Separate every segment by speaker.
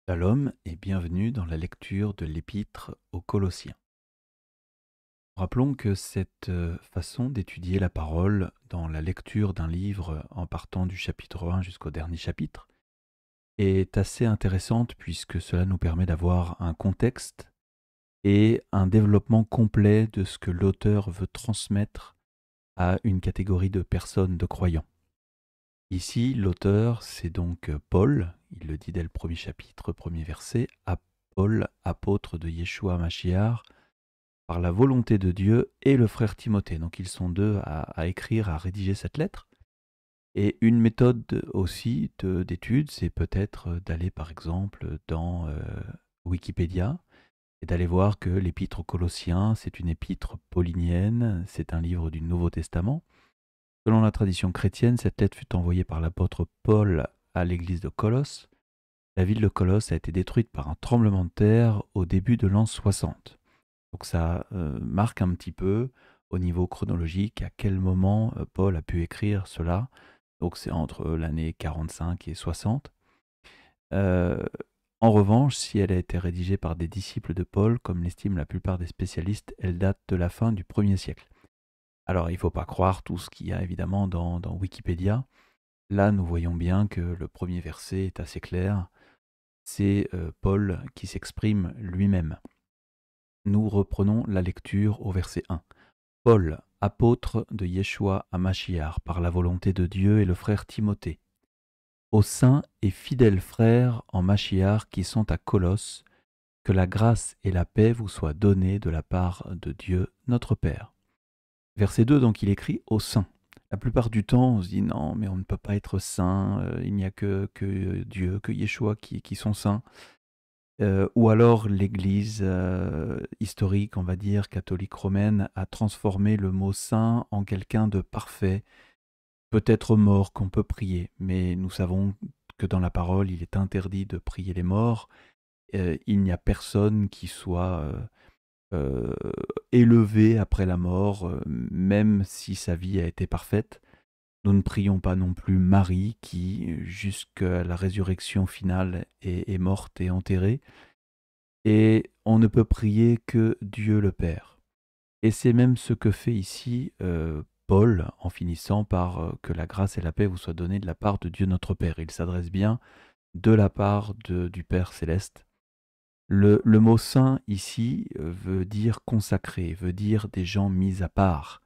Speaker 1: Shalom et bienvenue dans la lecture de l'Épître aux Colossiens. Rappelons que cette façon d'étudier la parole dans la lecture d'un livre en partant du chapitre 1 jusqu'au dernier chapitre est assez intéressante puisque cela nous permet d'avoir un contexte et un développement complet de ce que l'auteur veut transmettre à une catégorie de personnes, de croyants. Ici, l'auteur, c'est donc Paul, il le dit dès le premier chapitre, premier verset, à Paul, apôtre de Yeshua Mashiach, par la volonté de Dieu, et le frère Timothée. Donc ils sont deux à écrire, à rédiger cette lettre. Et une méthode aussi d'étude, c'est peut-être d'aller par exemple dans Wikipédia et d'aller voir que l'épître aux Colossiens, c'est une épître paulinienne, c'est un livre du Nouveau Testament. Selon la tradition chrétienne, cette lettre fut envoyée par l'apôtre Paul à l'église de Colosse. La ville de Colosse a été détruite par un tremblement de terre au début de l'an 60. Donc ça marque un petit peu au niveau chronologique à quel moment Paul a pu écrire cela. Donc c'est entre l'année 45 et 60. Euh, En revanche, si elle a été rédigée par des disciples de Paul, comme l'estiment la plupart des spécialistes, elle date de la fin du 1er siècle. Alors il ne faut pas croire tout ce qu'il y a évidemment dans Wikipédia. Là, nous voyons bien que le premier verset est assez clair. C'est Paul qui s'exprime lui-même. Nous reprenons la lecture au verset 1. Paul, apôtre de Yeshua HaMashiach, par la volonté de Dieu, et le frère Timothée, aux saints et fidèles frères en Mashiach qui sont à Colosse, que la grâce et la paix vous soient données de la part de Dieu, notre Père. Verset 2, donc il écrit aux saints. La plupart du temps, on se dit non, mais on ne peut pas être saint, il n'y a que Dieu, que Yeshua qui sont saints. Ou alors l'Église historique, on va dire, catholique romaine, a transformé le mot saint en quelqu'un de parfait, peut-être mort qu'on peut prier, mais nous savons que dans la parole, il est interdit de prier les morts. Il n'y a personne qui soit élevé après la mort, même si sa vie a été parfaite. Nous ne prions pas non plus Marie qui, jusqu'à la résurrection finale, est morte et enterrée. Et on ne peut prier que Dieu le Père. Et c'est même ce que fait ici Paul en finissant par que la grâce et la paix vous soient données de la part de Dieu notre Père. Il s'adresse bien de la part du Père céleste. Le mot saint ici veut dire consacré, veut dire des gens mis à part,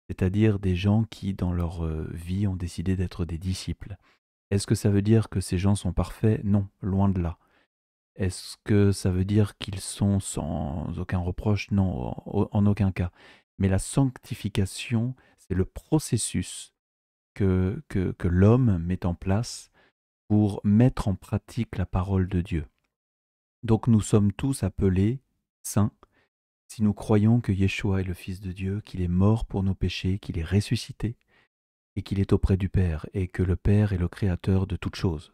Speaker 1: c'est-à-dire des gens qui dans leur vie ont décidé d'être des disciples. Est-ce que ça veut dire que ces gens sont parfaits? Non, loin de là. Est-ce que ça veut dire qu'ils sont sans aucun reproche? Non, en aucun cas. Mais la sanctification, c'est le processus que l'homme met en place pour mettre en pratique la parole de Dieu. Donc nous sommes tous appelés saints si nous croyons que Yeshua est le Fils de Dieu, qu'il est mort pour nos péchés, qu'il est ressuscité et qu'il est auprès du Père et que le Père est le Créateur de toutes choses.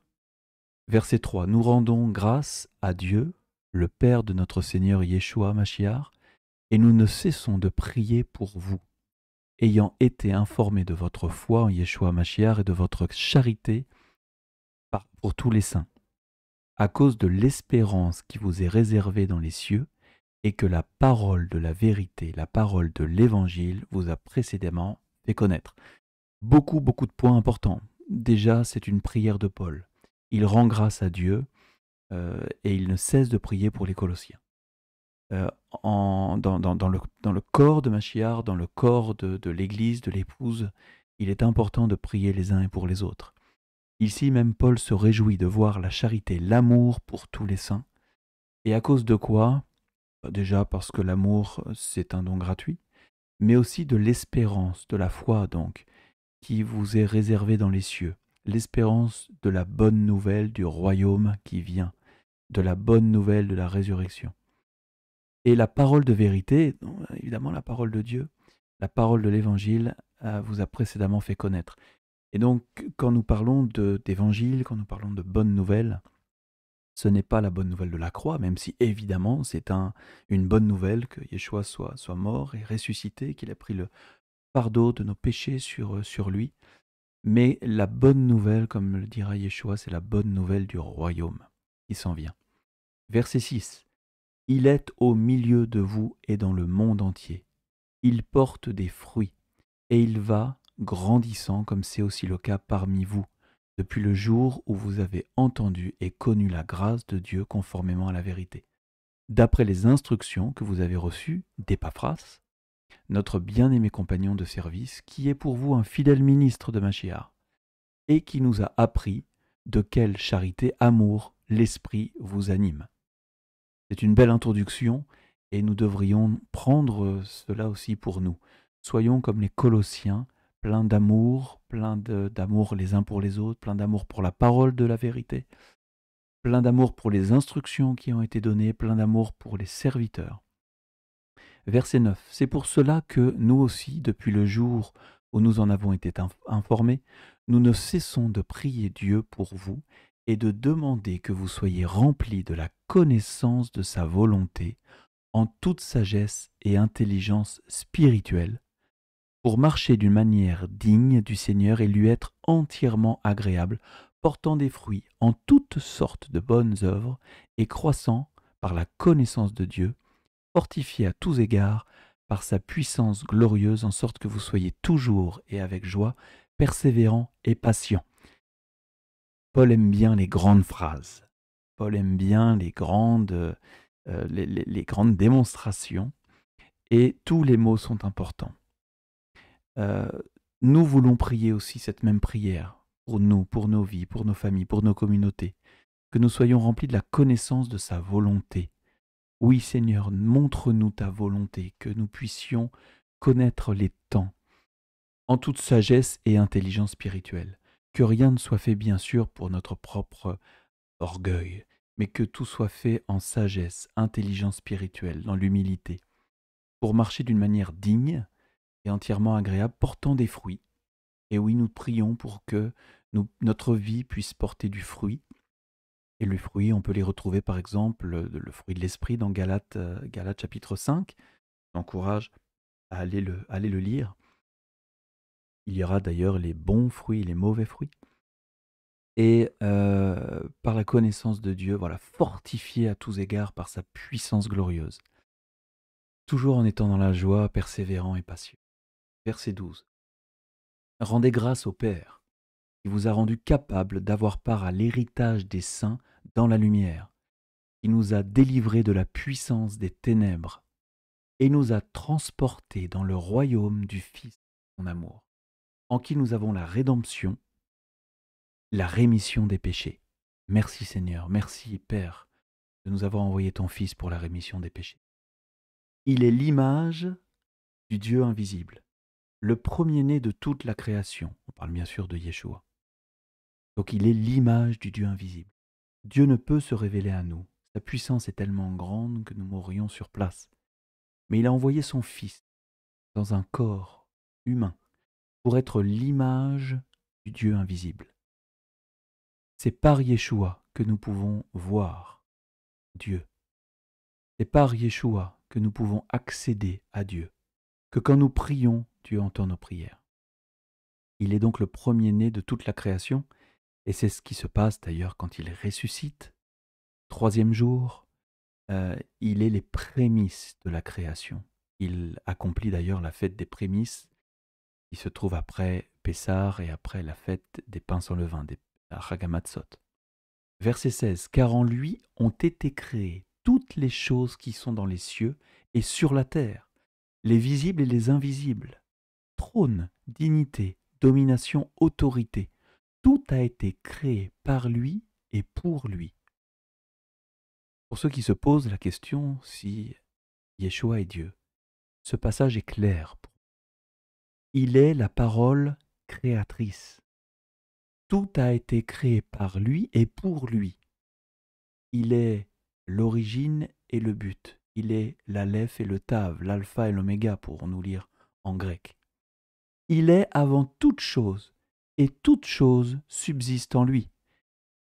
Speaker 1: Verset 3. Nous rendons grâce à Dieu, le Père de notre Seigneur Yeshua Mashiach, et nous ne cessons de prier pour vous, ayant été informés de votre foi en Yeshua Mashiach et de votre charité pour tous les saints, à cause de l'espérance qui vous est réservée dans les cieux, et que la parole de la vérité, la parole de l'Évangile vous a précédemment fait connaître. Beaucoup de points importants. Déjà, c'est une prière de Paul. Il rend grâce à Dieu et il ne cesse de prier pour les Colossiens. Dans le corps de Machiar, dans le corps de l'Église, de l'épouse, il est important de prier les uns et pour les autres. Ici même Paul se réjouit de voir la charité, l'amour pour tous les saints. Et à cause de quoi? Déjà parce que l'amour, c'est un don gratuit, mais aussi de l'espérance, de la foi donc, qui vous est réservée dans les cieux. L'espérance de la bonne nouvelle du royaume qui vient, de la bonne nouvelle de la résurrection. Et la parole de vérité, évidemment la parole de Dieu, la parole de l'Évangile vous a précédemment fait connaître. Et donc, quand nous parlons d'évangile, quand nous parlons de bonne nouvelle, ce n'est pas la bonne nouvelle de la croix, même si évidemment c'est une bonne nouvelle que Yeshua soit mort et ressuscité, qu'il a pris le fardeau de nos péchés sur lui. Mais la bonne nouvelle, comme le dira Yeshua, c'est la bonne nouvelle du royaume qui s'en vient. Verset 6. Il est au milieu de vous et dans le monde entier. Il porte des fruits et il va grandissant comme c'est aussi le cas parmi vous, depuis le jour où vous avez entendu et connu la grâce de Dieu conformément à la vérité. D'après les instructions que vous avez reçues d'Épaphras, notre bien-aimé compagnon de service, qui est pour vous un fidèle ministre de Machiar, et qui nous a appris de quelle charité, amour, l'Esprit vous anime. C'est une belle introduction, et nous devrions prendre cela aussi pour nous. Soyons comme les Colossiens, plein d'amour les uns pour les autres, plein d'amour pour la parole de la vérité, plein d'amour pour les instructions qui ont été données, plein d'amour pour les serviteurs. Verset 9. C'est pour cela que nous aussi, depuis le jour où nous en avons été informés, nous ne cessons de prier Dieu pour vous et de demander que vous soyez remplis de la connaissance de sa volonté en toute sagesse et intelligence spirituelle, pour marcher d'une manière digne du Seigneur et lui être entièrement agréable, portant des fruits en toutes sortes de bonnes œuvres et croissant par la connaissance de Dieu, fortifié à tous égards par sa puissance glorieuse, en sorte que vous soyez toujours et avec joie, persévérants et patients. Paul aime bien les grandes phrases. Paul aime bien les grandes démonstrations, et tous les mots sont importants. Nous voulons prier aussi cette même prière pour nous, pour nos vies, pour nos familles, pour nos communautés, que nous soyons remplis de la connaissance de sa volonté. Oui Seigneur, montre-nous ta volonté, que nous puissions connaître les temps, en toute sagesse et intelligence spirituelle, que rien ne soit fait bien sûr pour notre propre orgueil, mais que tout soit fait en sagesse, intelligence spirituelle, dans l'humilité, pour marcher d'une manière digne et entièrement agréable, portant des fruits. Et oui, nous prions pour que notre vie puisse porter du fruit. Et le fruit, on peut les retrouver par exemple, le fruit de l'esprit dans Galates chapitre 5. J'encourage à aller le lire. Il y aura d'ailleurs les bons fruits et les mauvais fruits. Et par la connaissance de Dieu, voilà, fortifié à tous égards par sa puissance glorieuse. Toujours en étant dans la joie, persévérant et patient. Verset 12. Rendez grâce au Père, qui vous a rendu capable d'avoir part à l'héritage des saints dans la lumière, qui nous a délivrés de la puissance des ténèbres et nous a transportés dans le royaume du Fils de son amour, en qui nous avons la rédemption, la rémission des péchés. Merci Seigneur, merci Père, de nous avoir envoyé ton Fils pour la rémission des péchés. Il est l'image du Dieu invisible, le premier-né de toute la création. On parle bien sûr de Yeshua. Donc il est l'image du Dieu invisible. Dieu ne peut se révéler à nous. Sa puissance est tellement grande que nous mourrions sur place. Mais il a envoyé son Fils dans un corps humain pour être l'image du Dieu invisible. C'est par Yeshua que nous pouvons voir Dieu. C'est par Yeshua que nous pouvons accéder à Dieu, que quand nous prions, Dieu entend nos prières. Il est donc le premier-né de toute la création, et c'est ce qui se passe d'ailleurs quand il ressuscite. Troisième jour, il est les prémices de la création. Il accomplit d'ailleurs la fête des prémices qui se trouve après Pessah et après la fête des pains sans levain, des Chagamatzot. Verset 16. Car en lui ont été créées toutes les choses qui sont dans les cieux et sur la terre, les visibles et les invisibles, trône, dignité, domination, autorité. Tout a été créé par lui et pour lui. Pour ceux qui se posent la question si Yeshua est Dieu, ce passage est clair. Il est la parole créatrice. Tout a été créé par lui et pour lui. Il est l'origine et le but. Il est l'Aleph et le Tav, l'alpha et l'oméga pour nous lire en grec. Il est avant toute chose, et toute chose subsiste en lui.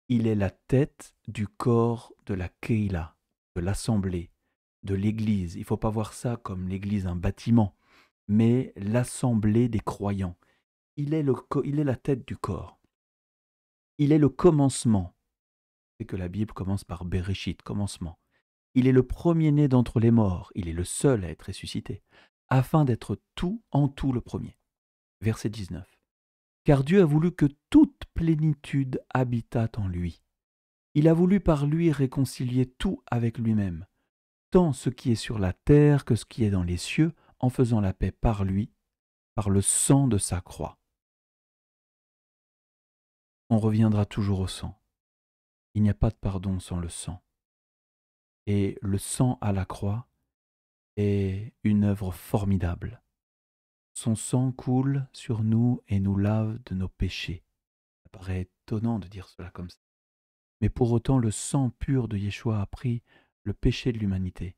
Speaker 1: Il est la tête du corps de la Keila, de l'assemblée, de l'Église. Il ne faut pas voir ça comme l'Église, un bâtiment, mais l'assemblée des croyants. Il est la tête du corps. Il est le commencement C'est que la Bible commence par Bereshit, commencement. Il est le premier-né d'entre les morts, il est le seul à être ressuscité, afin d'être tout en tout le premier. Verset 19. Car Dieu a voulu que toute plénitude habitât en lui. Il a voulu par lui réconcilier tout avec lui-même, tant ce qui est sur la terre que ce qui est dans les cieux, en faisant la paix par lui, par le sang de sa croix. On reviendra toujours au sang. Il n'y a pas de pardon sans le sang. Et le sang à la croix est une œuvre formidable. Son sang coule sur nous et nous lave de nos péchés. Ça paraît étonnant de dire cela comme ça. Mais pour autant, le sang pur de Yeshua a pris le péché de l'humanité.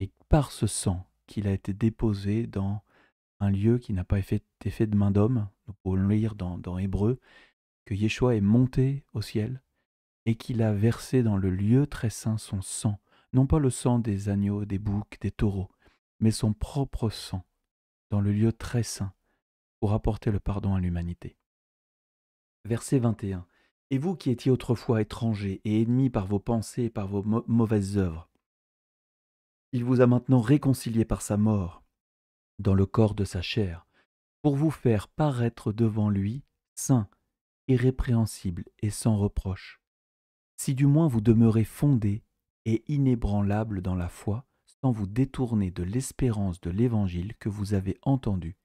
Speaker 1: Et par ce sang qu'il a été déposé dans un lieu qui n'a pas été fait de main d'homme, nous pouvons le lire dans Hébreu, que Yeshua est monté au ciel et qu'il a versé dans le lieu très saint son sang, non pas le sang des agneaux, des boucs, des taureaux, mais son propre sang dans le lieu très saint pour apporter le pardon à l'humanité. Verset 21. Et vous qui étiez autrefois étrangers et ennemis par vos pensées et par vos mauvaises œuvres, il vous a maintenant réconciliés par sa mort dans le corps de sa chair, pour vous faire paraître devant lui saints, irrépréhensibles et sans reproche. Si du moins vous demeurez fondés et inébranlables dans la foi, sans vous détourner de l'espérance de l'Évangile que vous avez entendu,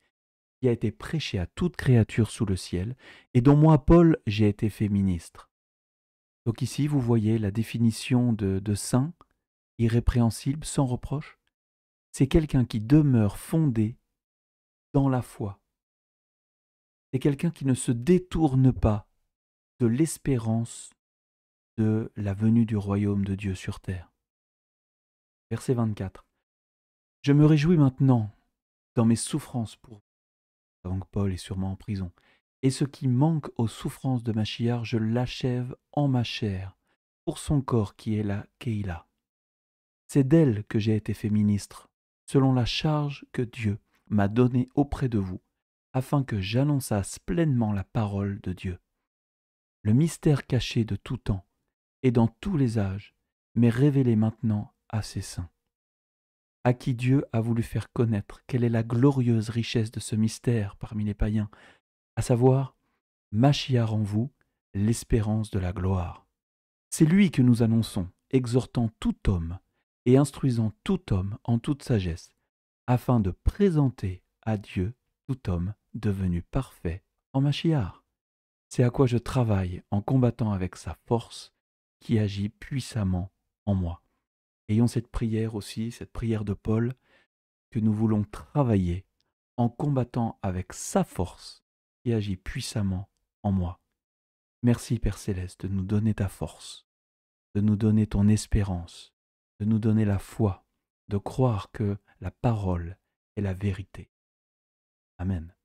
Speaker 1: qui a été prêché à toute créature sous le ciel, et dont moi, Paul, j'ai été fait ministre. Donc ici, vous voyez la définition de saint, irrépréhensible, sans reproche. C'est quelqu'un qui demeure fondé dans la foi. C'est quelqu'un qui ne se détourne pas de l'espérance de la venue du royaume de Dieu sur terre. Verset 24. Je me réjouis maintenant dans mes souffrances pour vous, avant que Paul est sûrement en prison. Et ce qui manque aux souffrances de Machiar, je l'achève en ma chair, pour son corps qui est la Kéila. C'est d'elle que j'ai été fait ministre, selon la charge que Dieu m'a donnée auprès de vous, afin que j'annonçasse pleinement la parole de Dieu. Le mystère caché de tout temps et dans tous les âges m'est révélé maintenant à ses saints, à qui Dieu a voulu faire connaître quelle est la glorieuse richesse de ce mystère parmi les païens, à savoir Machiar en vous, l'espérance de la gloire. C'est lui que nous annonçons, exhortant tout homme et instruisant tout homme en toute sagesse, afin de présenter à Dieu tout homme devenu parfait en Machiar. C'est à quoi je travaille en combattant avec sa force qui agit puissamment en moi. Ayons cette prière aussi, cette prière de Paul, que nous voulons travailler en combattant avec sa force qui agit puissamment en moi. Merci Père Céleste de nous donner ta force, de nous donner ton espérance, de nous donner la foi, de croire que la parole est la vérité. Amen.